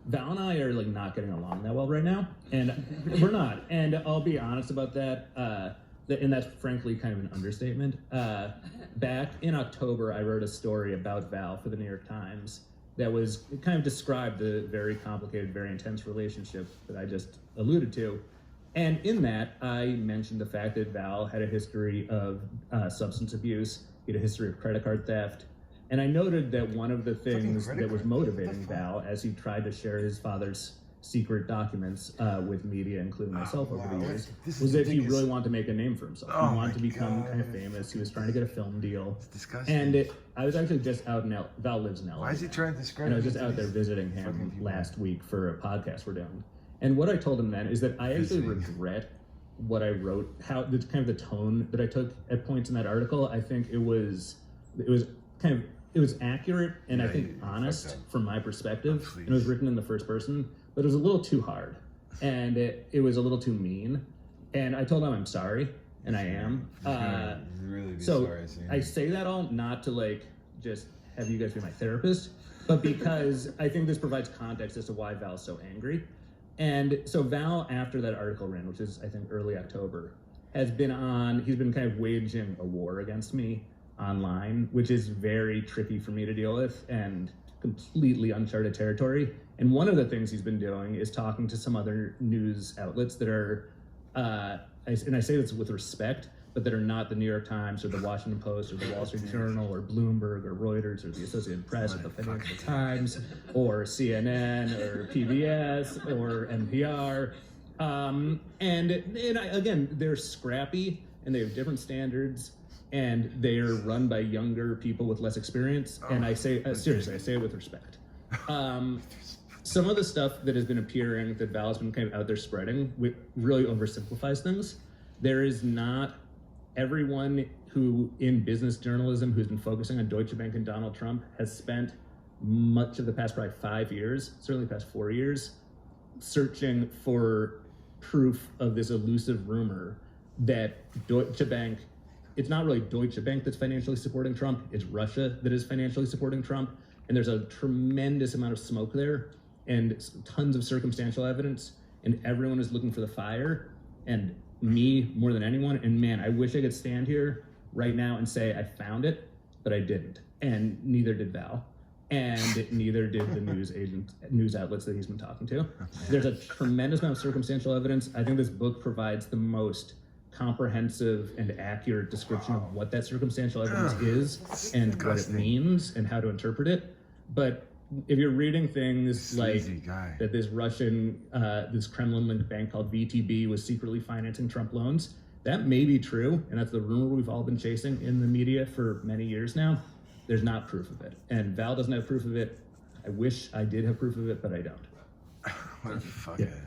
Val and I are like not getting along that well right now, and we're not. And I'll be honest about that. And that's frankly kind of an understatement. Back in October, I wrote a story about Val for the New York Times that was, it kind of described the very complicated, very intense relationship that I just alluded to. And in that, I mentioned the fact that Val had a history of substance abuse, he had a history of credit card theft. And I noted that one of the things that was motivating Val as he tried to share his father's secret documents with media, including myself over the years, was that he really wanted to make a name for himself. He wanted to become kind of famous. He was trying to get a film deal. It's disgusting. And I was actually just out in Val lives in LA. Why is he trying to discredit? And I was just out there visiting him last week for a podcast we're doing. And what I told him then is that I actually regret what I wrote, how the kind of the tone that I took at points in that article. I think it was accurate and I think honest from my perspective. And it was written in the first person, but it was a little too hard and it was a little too mean. And I told him I'm sorry, and I am. Really so sorry, I say that all not to like just have you guys be my therapist, but because I think this provides context as to why Val's so angry. And so Val, after that article ran, which is I think early October, he's been kind of waging a war against me online, which is very tricky for me to deal with and completely uncharted territory. And one of the things he's been doing is talking to some other news outlets that are, and I say this with respect, but that are not the New York Times or the Washington Post or the Wall Street Journal or Bloomberg or Reuters or the Associated Press or the Financial Times or CNN or PBS or NPR. Again, they're scrappy and they have different standards and they are run by younger people with less experience. And I say, seriously, I say it with respect. Some of the stuff that has been appearing that Val has been kind of out there spreading really oversimplifies things. There is not everyone who in business journalism who's been focusing on Deutsche Bank and Donald Trump has spent much of the past probably 5 years, certainly the past 4 years, searching for proof of this elusive rumor that Deutsche Bank, it's not really Deutsche Bank that's financially supporting Trump, it's Russia that is financially supporting Trump. And there's a tremendous amount of smoke there and tons of circumstantial evidence, and everyone is looking for the fire, and me more than anyone. And man, I wish I could stand here right now and say I found it, but I didn't. And neither did Val. And neither did the news outlets that he's been talking to. There's a tremendous amount of circumstantial evidence. I think this book provides the most comprehensive and accurate description of what that circumstantial evidence is and what it means and how to interpret it. But if you're reading things like that this Russian, this Kremlin-linked bank called VTB was secretly financing Trump loans, that may be true, and that's the rumor we've all been chasing in the media for many years now. There's not proof of it, and Val doesn't have proof of it. I wish I did have proof of it, but I don't. What a fuckhead.